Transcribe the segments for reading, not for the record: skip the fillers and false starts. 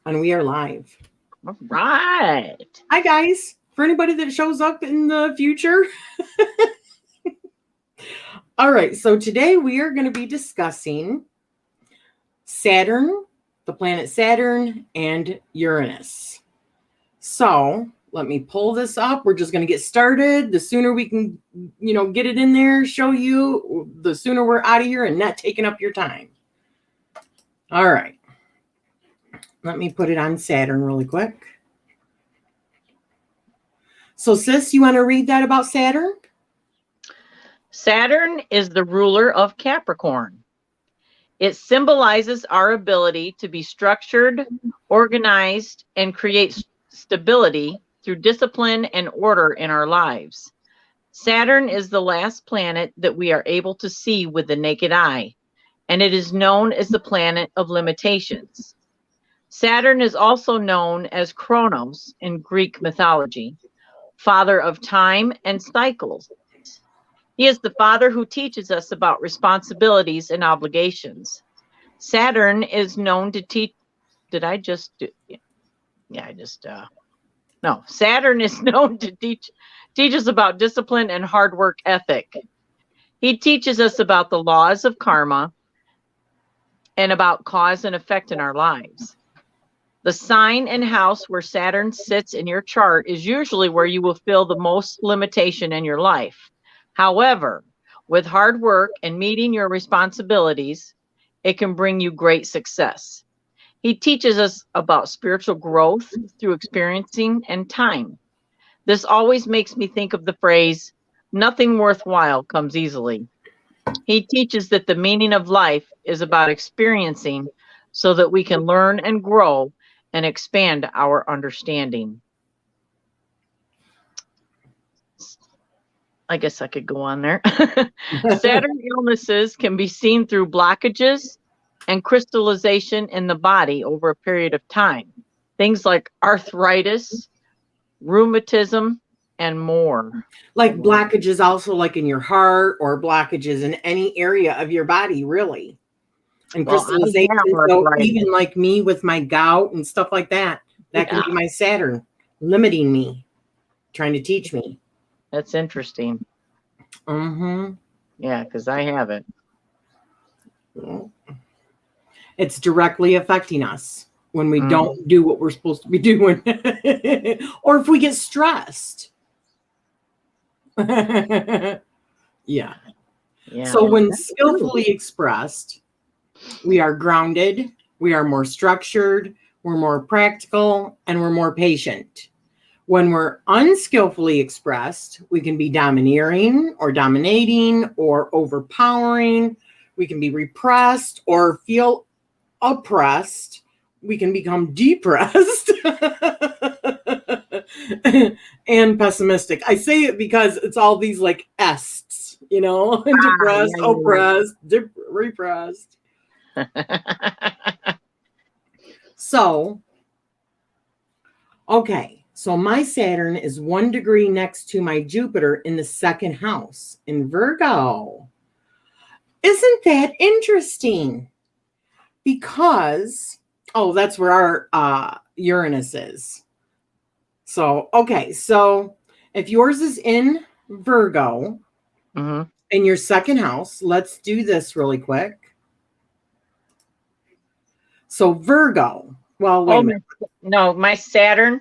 And we are live. All right. Hi, guys. For anybody that shows up in the future. All right. So today we are going to be discussing Saturn, the planet Saturn, and Uranus. So let me pull this up. We're just going to get started. The sooner we can, get it in there, show you, the sooner we're out of here and not taking up your time. All right. Let me put it on Saturn really quick. So, sis, you want to read that about Saturn? Saturn is the ruler of Capricorn. It symbolizes our ability to be structured, organized, and create stability through discipline and order in our lives. Saturn is the last planet that we are able to see with the naked eye, and it is known as the planet of limitations. Saturn is also known as Kronos in Greek mythology, father of time and cycles. He is the father who teaches us about responsibilities and obligations. Saturn is known to teach. Did I just do? Yeah, no. Saturn is known to teach us about discipline and hard work ethic. He teaches us about the laws of karma and about cause and effect in our lives. The sign and house where Saturn sits in your chart is usually where you will feel the most limitation in your life. However, with hard work and meeting your responsibilities, it can bring you great success. He teaches us about spiritual growth through experiencing and time. This always makes me think of the phrase, nothing worthwhile comes easily. He teaches that the meaning of life is about experiencing so that we can learn and grow and expand our understanding. I guess I could go on there. Saturn illnesses can be seen through blockages and crystallization in the body over a period of time. Things like arthritis, rheumatism, and more. Like blockages also like in your heart or blockages in any area of your body, really. And crystallization, so even like me with my gout and stuff like that, that can be my Saturn limiting me, trying to teach me. That's interesting. Mm-hmm. Yeah, because I have it. It's directly affecting us when we don't do what we're supposed to be doing. Or if we get stressed. Yeah. So when skillfully expressed, we are grounded, we are more structured, we're more practical, and we're more patient. When we're unskillfully expressed, we can be domineering or dominating or overpowering. We can be repressed or feel oppressed. We can become depressed and pessimistic. I say it because it's all these like S's, depressed, oppressed, repressed. So, okay. So my Saturn is 1 degree next to my Jupiter in the second house in Virgo. Isn't that interesting? Because, that's where our Uranus is. So, okay. So if yours is in Virgo in your second house, let's do this really quick. So Virgo. Well, wait a minute. No, my Saturn.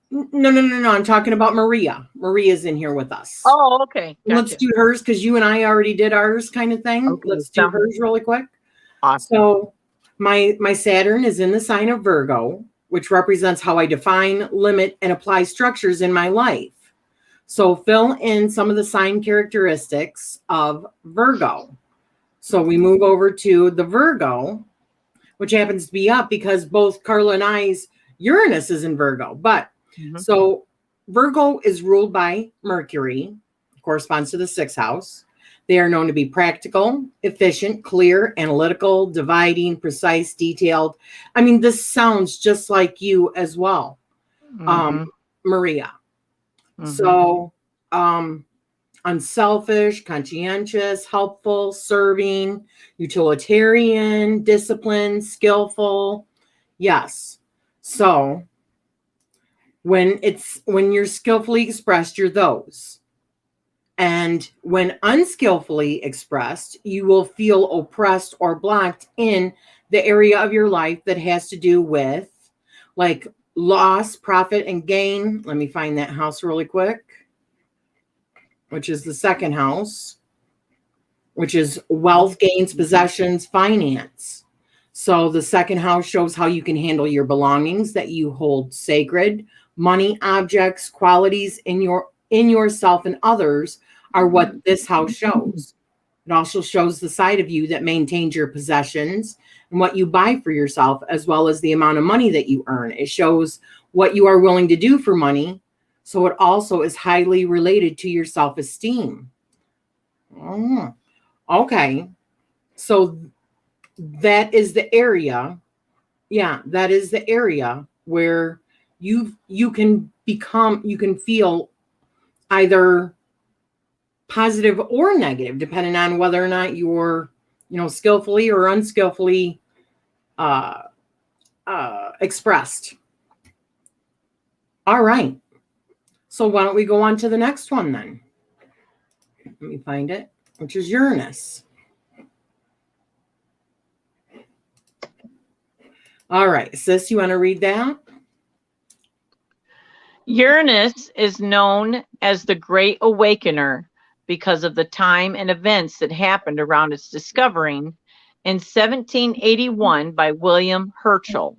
No. I'm talking about Maria. Maria's in here with us. Oh, okay. Gotcha. Let's do hers because you and I already did ours kind of thing. Okay, let's do hers really quick. Awesome. So my Saturn is in the sign of Virgo, which represents how I define, limit, and apply structures in my life. So fill in some of the sign characteristics of Virgo. So we move over to the Virgo, which happens to be up because both Carla and I's Uranus is in Virgo. But so Virgo is ruled by Mercury, corresponds to the 6th house. They are known to be practical, efficient, clear, analytical, dividing, precise, detailed. I mean, this sounds just like you as well, Maria. So unselfish, conscientious, helpful, serving, utilitarian, disciplined, skillful. Yes. So when you're skillfully expressed, you're those. And when unskillfully expressed, you will feel oppressed or blocked in the area of your life that has to do with like loss, profit, and gain. Let me find that house really quick, which is the second house, which is wealth, gains, possessions, finance. So the second house shows how you can handle your belongings that you hold sacred. Money, objects, qualities in yourself and others are what this house shows. It also shows the side of you that maintains your possessions and what you buy for yourself, as well as the amount of money that you earn. It shows what you are willing to do for money. So it also is highly related to your self-esteem. Oh, okay. So that is the area. Yeah, that is the area where you can feel either positive or negative, depending on whether or not you're, skillfully or unskillfully expressed. All right. So why don't we go on to the next one then? Let me find it, which is Uranus. All right, sis, you want to read that? Uranus is known as the Great Awakener because of the time and events that happened around its discovering in 1781 by William Herschel.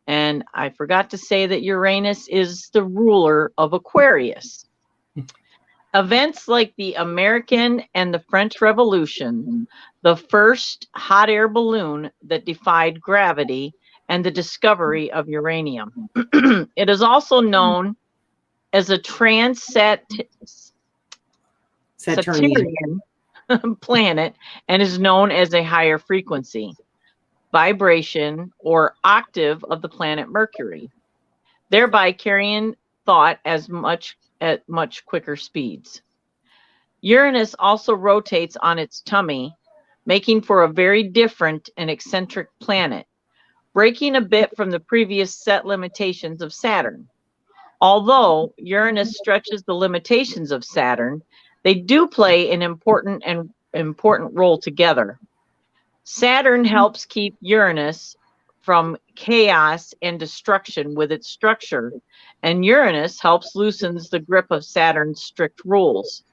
And I forgot to say that Uranus is the ruler of Aquarius. Events like the American and the French Revolution, the first hot air balloon that defied gravity, and the discovery of uranium. It is also known as a Saturnian planet and is known as a higher frequency, vibration, or octave of the planet Mercury, thereby carrying thought at much quicker speeds. Uranus also rotates on its tummy, making for a very different and eccentric planet, breaking a bit from the previous set limitations of Saturn. Although Uranus stretches the limitations of Saturn, they do play an important role together. Saturn helps keep Uranus from chaos and destruction with its structure, and Uranus helps loosens the grip of Saturn's strict rules.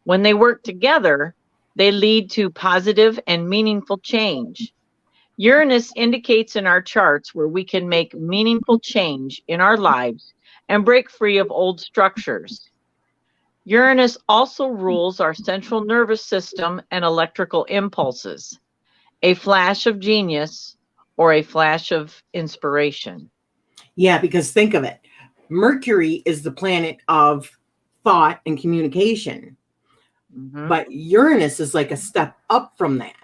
When they work together, they lead to positive and meaningful change. Uranus indicates in our charts where we can make meaningful change in our lives and break free of old structures. Uranus also rules our central nervous system and electrical impulses, a flash of genius or a flash of inspiration. Yeah, because think of it. Mercury is the planet of thought and communication. Mm-hmm. But Uranus is like a step up from that,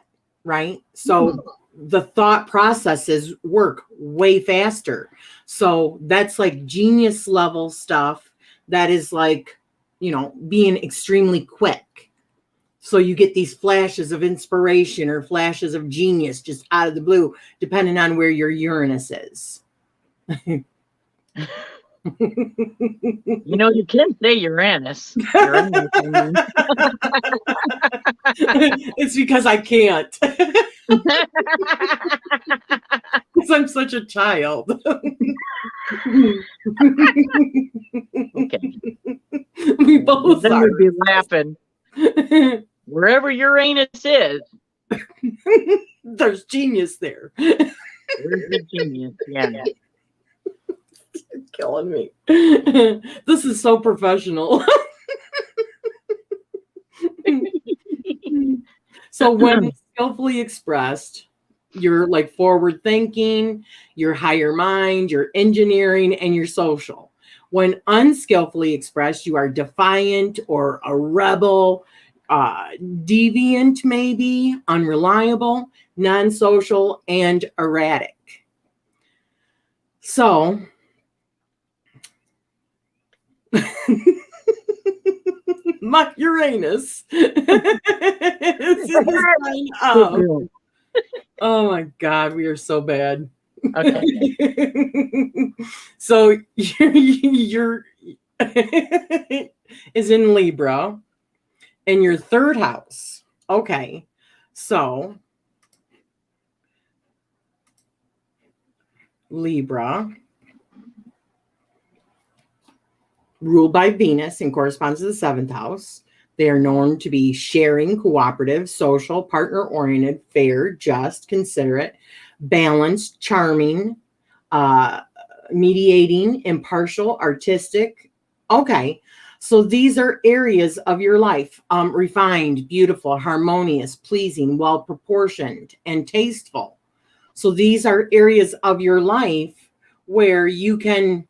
right? So the thought processes work way faster. So that's like genius level stuff that is like, being extremely quick. So you get these flashes of inspiration or flashes of genius just out of the blue, depending on where your Uranus is. You can't say Uranus. It's because I can't. Because I'm such a child. Okay. We both then are. We'd be laughing. Wherever Uranus is, there's genius there. There's the genius, yeah. It's killing me. This is so professional. So when skillfully expressed, you're like forward thinking, your higher mind, your engineering, and your social. When unskillfully expressed, you are defiant or a rebel, deviant, maybe unreliable, non-social, and erratic. So my Uranus is in the sign of. Oh my God, we are so bad. Okay. So you're is in Libra in your third house. Okay. So Libra, ruled by Venus and corresponds to the seventh house. They are known to be sharing, cooperative, social, partner-oriented, fair, just, considerate, balanced, charming, mediating, impartial, artistic. Okay. So these are areas of your life, refined, beautiful, harmonious, pleasing, well-proportioned, and tasteful. So these are areas of your life where you can,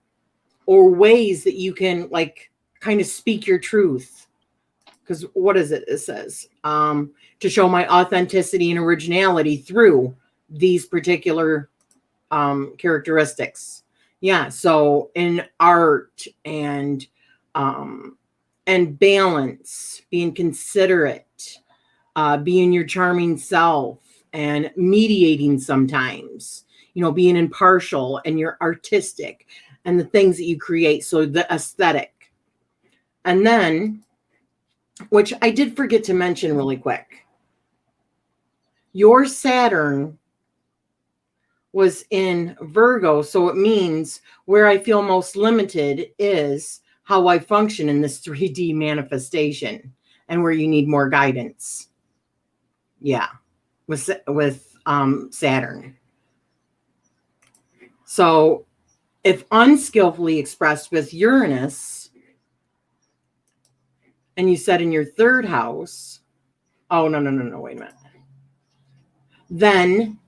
or ways that you can like kind of speak your truth. Because what is it? It says, to show my authenticity and originality through these particular characteristics. Yeah. So in art and balance, being considerate, being your charming self, and mediating sometimes, being impartial, and you're artistic, and the things that you create. So the aesthetic. And then, which I did forget to mention really quick, your Saturn was in Virgo. So it means where I feel most limited is how I function in this 3D manifestation, and where you need more guidance. Yeah. With Saturn. So if unskillfully expressed with Uranus, and you said in your third house, oh, no, wait a minute. Then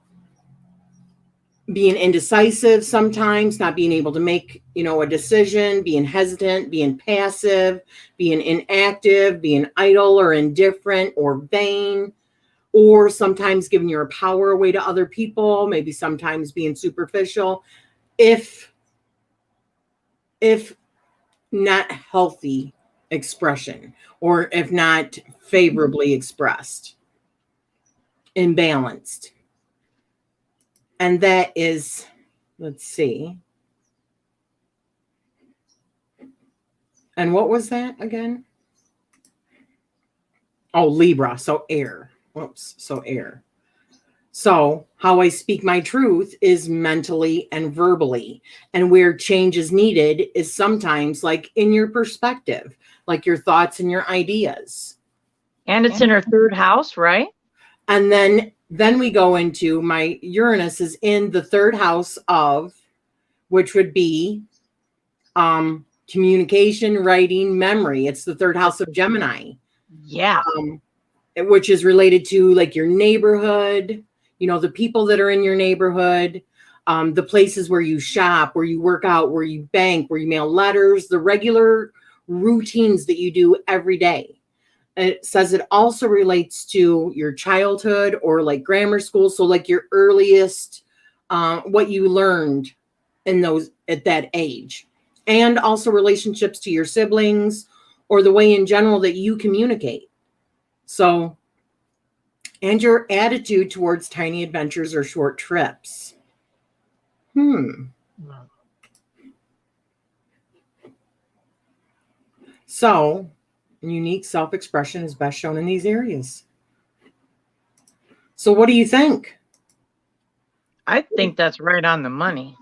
being indecisive sometimes, not being able to make, a decision, being hesitant, being passive, being inactive, being idle or indifferent or vain, or sometimes giving your power away to other people, maybe sometimes being superficial, if not healthy expression, or if not favorably expressed, imbalanced. And that is, let's see. And what was that again? Oh, Libra. So air. Whoops. So air. So how I speak my truth is mentally and verbally. And where change is needed is sometimes like in your perspective, like your thoughts and your ideas. And it's in her third house, right? And then we go into my Uranus is in the third house of, which would be communication, writing, memory. It's the third house of Gemini. Yeah. Which is related to like your neighborhood, the people that are in your neighborhood, the places where you shop, where you work out, where you bank, where you mail letters, the regular routines that you do every day. It says it also relates to your childhood or like grammar school. So like your earliest, what you learned in those at that age, and also relationships to your siblings or the way in general that you communicate. So, and your attitude towards tiny adventures or short trips. So, unique self-expression is best shown in these areas. So what do you think? I think that's right on the money.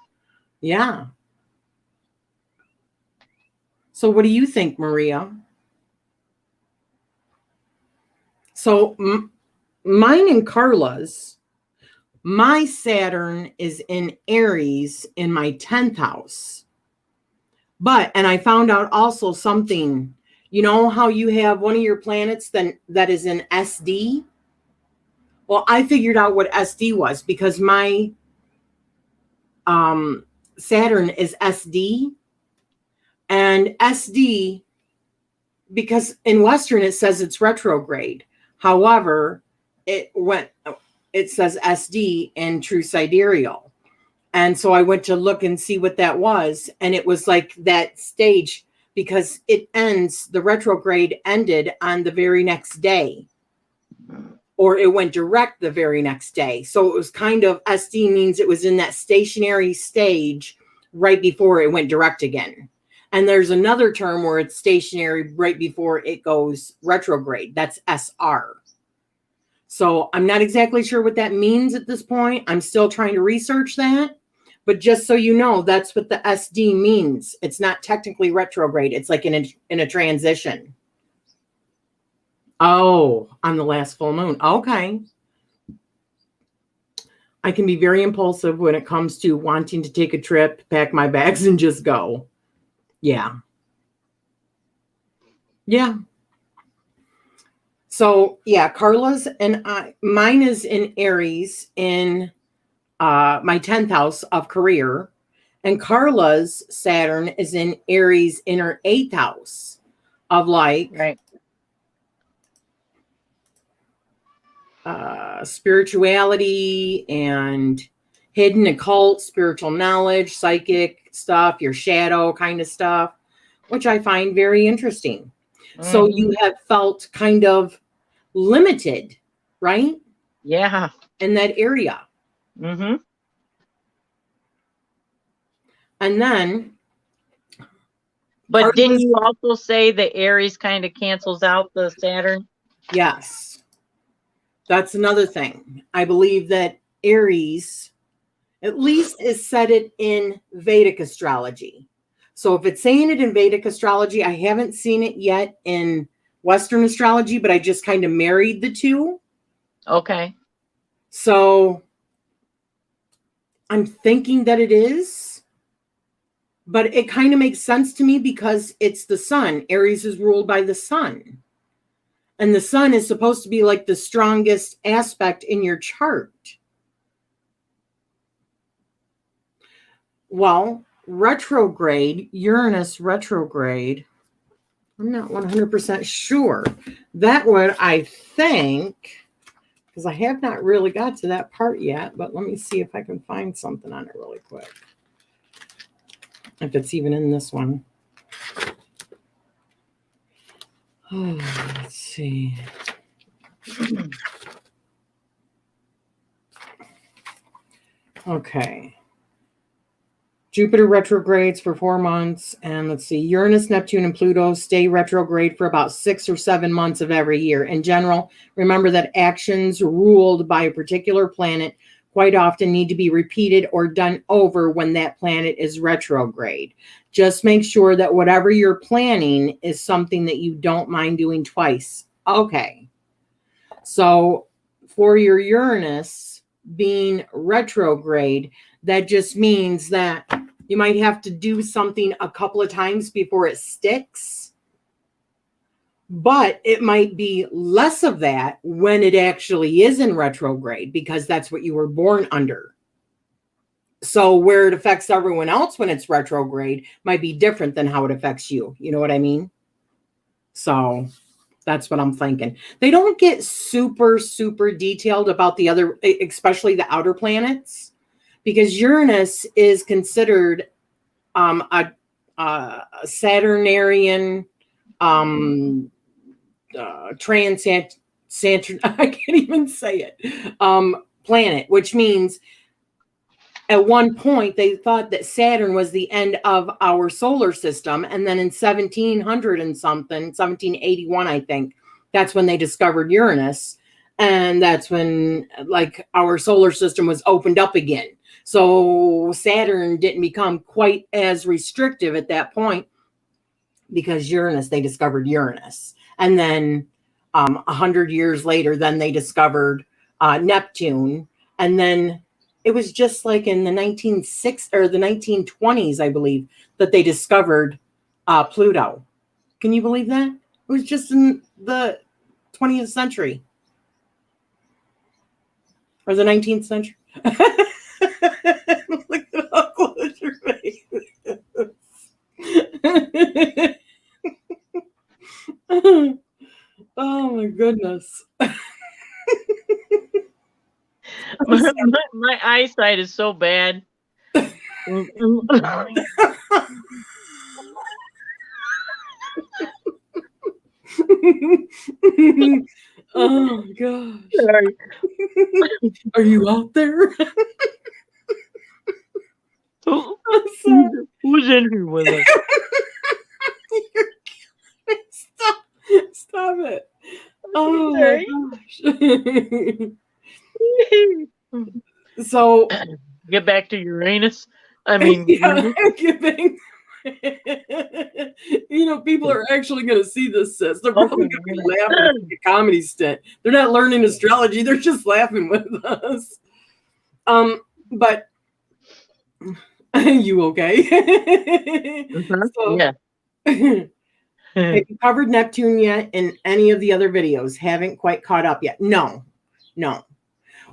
Yeah. So what do you think, Maria? So mine and Carla's, my Saturn is in Aries in my 10th house. And I found out also something, how you have one of your planets that is in SD? Well, I figured out what SD was because my Saturn is SD. And SD, because in Western it says it's retrograde. However, it says SD in true sidereal. And so I went to look and see what that was. And it was like that stage because the retrograde ended on the very next day. or it went direct the very next day. So it was kind of, SD means it was in that stationary stage right before it went direct again. And there's another term where it's stationary right before it goes retrograde. That's SR. So I'm not exactly sure what that means at this point. I'm still trying to research that. But just so you know, that's what the SD means. It's not technically retrograde. It's like in a transition. Oh, on the last full moon. Okay. I can be very impulsive when it comes to wanting to take a trip, pack my bags, and just go. Yeah. Yeah. So, yeah, Carla's and mine is in Aries in my 10th house of career. And Carla's Saturn is in Aries in her 8th house of spirituality and hidden occult, spiritual knowledge, psychic stuff, your shadow kind of stuff, which I find very interesting. So you have felt kind of limited, right? Yeah. In that area. Mm-hmm. And then. But didn't you also say the Aries kind of cancels out the Saturn? Yes. That's another thing. I believe that Aries, at least, is said it in Vedic astrology. So if it's saying it in Vedic astrology, I haven't seen it yet in Western astrology, but I just kind of married the two. Okay. So I'm thinking that it is, but it kind of makes sense to me because it's the sun. Aries is ruled by the sun. And the sun is supposed to be like the strongest aspect in your chart. Well, retrograde, Uranus retrograde, I'm not 100% sure. That would, I think, because I have not really got to that part yet, but let me see if I can find something on it really quick. If it's even in this one. Oh, let's see. Okay. Jupiter retrogrades for 4 months. And let's see, Uranus, Neptune, and Pluto stay retrograde for about 6 or 7 months of every year. In general, remember that actions ruled by a particular planet quite often need to be repeated or done over when that planet is retrograde. Just make sure that whatever you're planning is something that you don't mind doing twice. Okay. So for your Uranus being retrograde, that just means that you might have to do something a couple of times before it sticks. But it might be less of that when it actually is in retrograde, because that's what you were born under. So where it affects everyone else when it's retrograde might be different than how it affects you. You know what I mean? So that's what I'm thinking. They don't get super, super detailed about the other, especially the outer planets, because Uranus is considered a Saturnarian Saturn, I can't even say it, planet, which means at one point they thought that Saturn was the end of our solar system. And then in 1700 and something, 1781, I think, that's when they discovered Uranus. And that's when like our solar system was opened up again. So Saturn didn't become quite as restrictive at that point because Uranus, they discovered Uranus. And then 100 years later, then they discovered Neptune. And then it was just like in the 1920s, I believe, that they discovered Pluto. Can you believe that? It was just in the 20th century. Or the 19th century. Look at how close your face is. Oh my goodness. My eyesight is so bad. Oh gosh. Sorry. Are you out there? Who's in here with us? Stop it. Oh my gosh. So get back to Uranus. I mean, people are actually going to see this, sis. They're probably going to be laughing at the comedy stint. They're not learning astrology. They're just laughing with us. But you okay? So, yeah. have you covered Neptune yet in any of the other videos? Haven't quite caught up yet. No.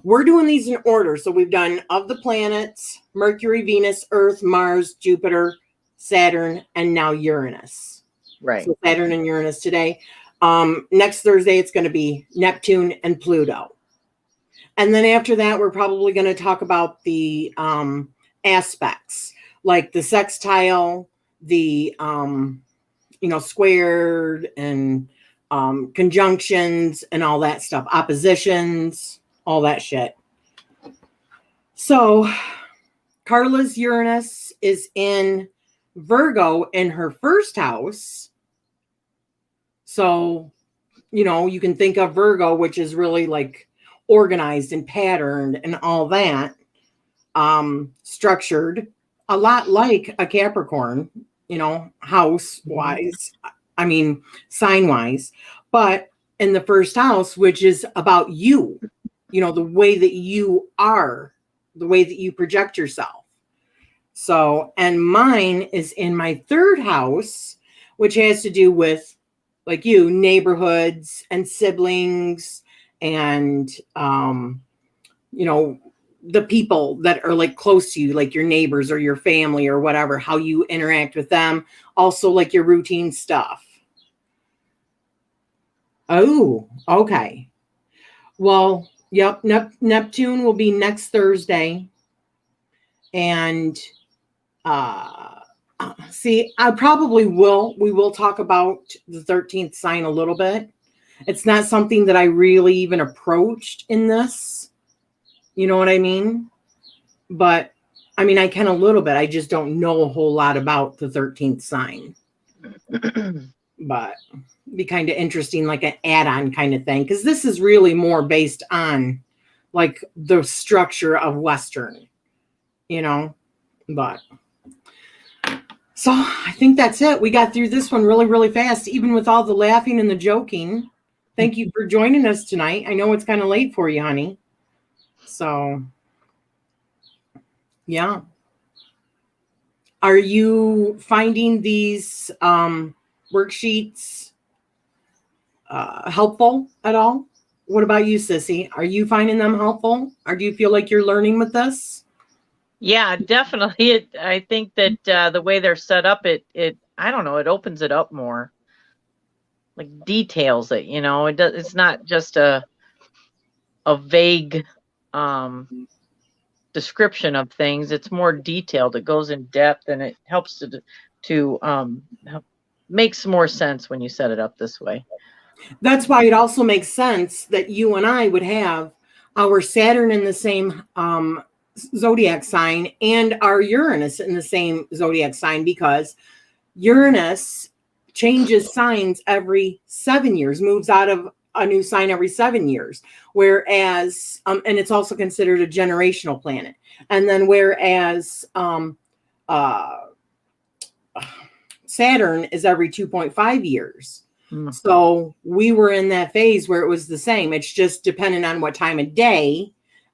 We're doing these in order. So we've done of the planets, Mercury, Venus, Earth, Mars, Jupiter, Saturn, and now Uranus. Right. So Saturn and Uranus today. Next Thursday, it's going to be Neptune and Pluto. And then after that, we're probably going to talk about the aspects, like the sextile, the, squared and conjunctions and all that stuff, oppositions, all that shit. So Carla's Uranus is in Virgo in her first house. So, you can think of Virgo, which is really like organized and patterned and all that, structured, a lot like a Capricorn, house wise, sign wise, but in the first house, which is about you, the way that you are, the way that you project yourself. So, and mine is in my third house, which has to do with, like you, neighborhoods and siblings and, the people that are like close to you, like your neighbors or your family or whatever, how you interact with them. Also like your routine stuff. Oh, okay. Well, yep. Neptune will be next Thursday. And, see, I probably we will talk about the 13th sign a little bit. It's not something that I really even approached in this. You know what I mean? But I can a little bit. I just don't know a whole lot about the 13th sign. But it'd be kind of interesting, like an add-on kind of thing. Because this is really more based on like the structure of Western, but so I think that's it. We got through this one really, really fast, even with all the laughing and the joking. Thank you for joining us tonight. I know it's kind of late for you, honey. So, yeah. Are you finding these worksheets helpful at all? What about you, Sissy? Are you finding them helpful? Or do you feel like you're learning with this? Yeah, definitely. I think that the way they're set up, it I don't know, it opens it up more. Like details it, it's not just a vague description of things. It's more detailed. It goes in depth, and it helps to makes more sense when you set it up this way. That's why it also makes sense that you and I would have our Saturn in the same zodiac sign and our Uranus in the same zodiac sign, because Uranus changes signs every 7 years, moves out of a new sign every 7 years, whereas and it's also considered a generational planet. And then whereas Saturn is every 2.5 years. So we were in that phase where it was the same. It's just dependent on what time of day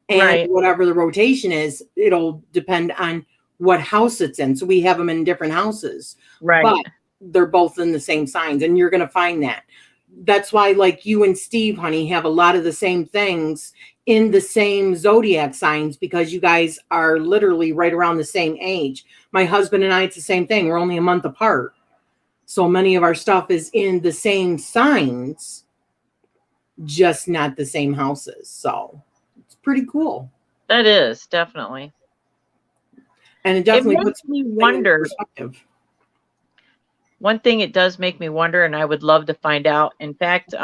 and whatever the rotation is, it'll depend on what house it's in. So we have them in different houses, but they're both in the same signs, and you're going to find that. That's why, like you and Steve, honey, have a lot of the same things in the same zodiac signs, because you guys are literally right around the same age. My husband and I, it's the same thing. We're only a month apart. So many of our stuff is in the same signs, just not the same houses. So it's pretty cool. That is, definitely. And it definitely makes me wonder. Perspective. One thing it does make me wonder, and I would love to find out. In fact,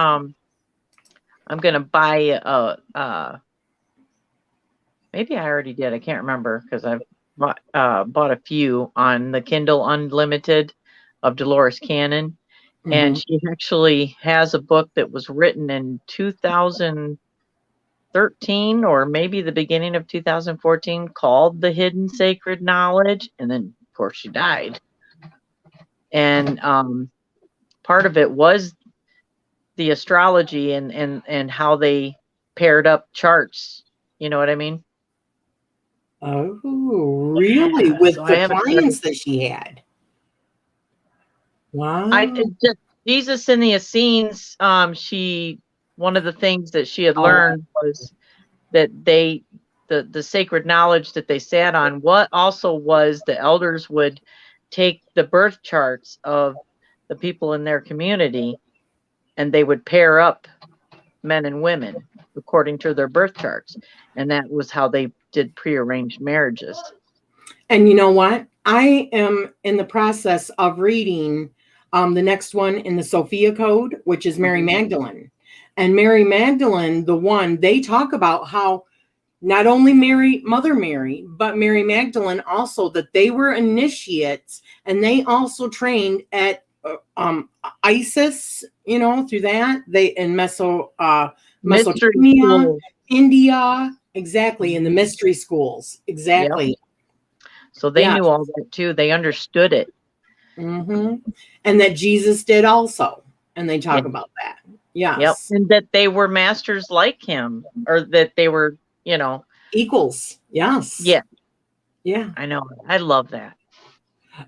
I'm going to buy maybe I already did. I can't remember because I've bought a few on the Kindle Unlimited of Dolores Cannon. And she actually has a book that was written in 2013 or maybe the beginning of 2014 called The Hidden Sacred Knowledge. And then, of course, she died. And part of it was the astrology and how they paired up charts. You know what I mean? Oh, really? With So the clients that she had. Wow. Just Jesus in the Essenes, one of the things that she had learned was that the sacred knowledge that they sat on, what also was the elders would take the birth charts of the people in their community and they would pair up men and women according to their birth charts. And that was how they did prearranged marriages. And you know what? I am in the process of reading the next one in the Sophia Code, which is Mary Magdalene. And Mary Magdalene, they talk about how not only Mother Mary, but Mary Magdalene also, that they were initiates and they also trained at Isis, through that. They in Mesopotamia, India, exactly, in the mystery schools. Exactly. Yep. So they knew all that too. They understood it. And that Jesus did also. And they talk about that. Yes. Yep. And that they were masters like him, or that they were, equals. Yes. Yeah. Yeah. I know. I love that.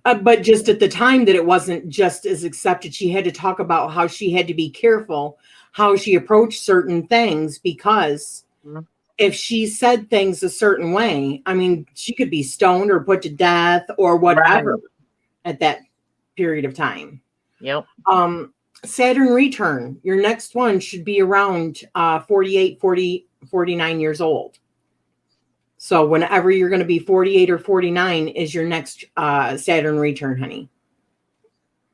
But just at the time that it wasn't just as accepted, she had to talk about how she had to be careful, how she approached certain things, because if she said things a certain way, I mean, she could be stoned or put to death or whatever at that period of time. Yep. Saturn return, your next one should be around 48, 40, 49 years old. So whenever you're going to be 48 or 49 is your next Saturn return, honey.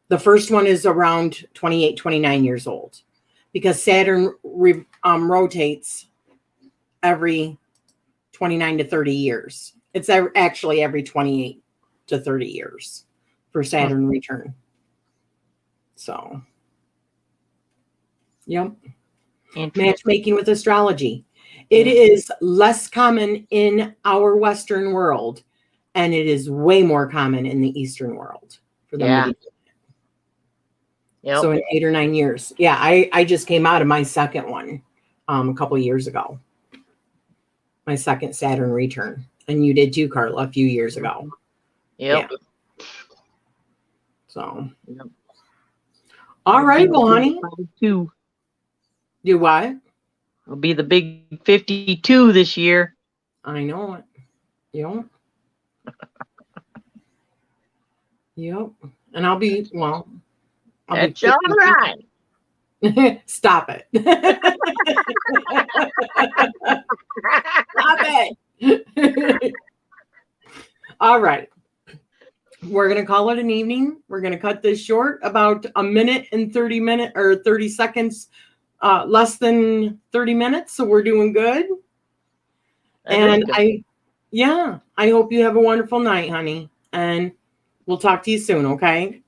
The first one is around 28, 29 years old, because Saturn rotates every 29 to 30 years. It's actually every 28 to 30 years for Saturn return. So, yep. Matchmaking with astrology. It is less common in our Western world, and it is way more common in the Eastern world for them to do it. So in 8 or 9 years. Yeah, I just came out of my second one a couple years ago. My second Saturn return. And you did too, Carla, a few years ago. Yep. Yeah. So. Yep. All right, well, honey. Do what? It'll be the big 52 this year. I know it. Yep. Yep. And I'll be, well. That's all right. Stop it. Stop it. All right. We're going to call it an evening. We're going to cut this short, about a minute and 30 seconds. Less than 30 minutes, so we're doing good. And I hope you have a wonderful night, honey. And we'll talk to you soon, okay?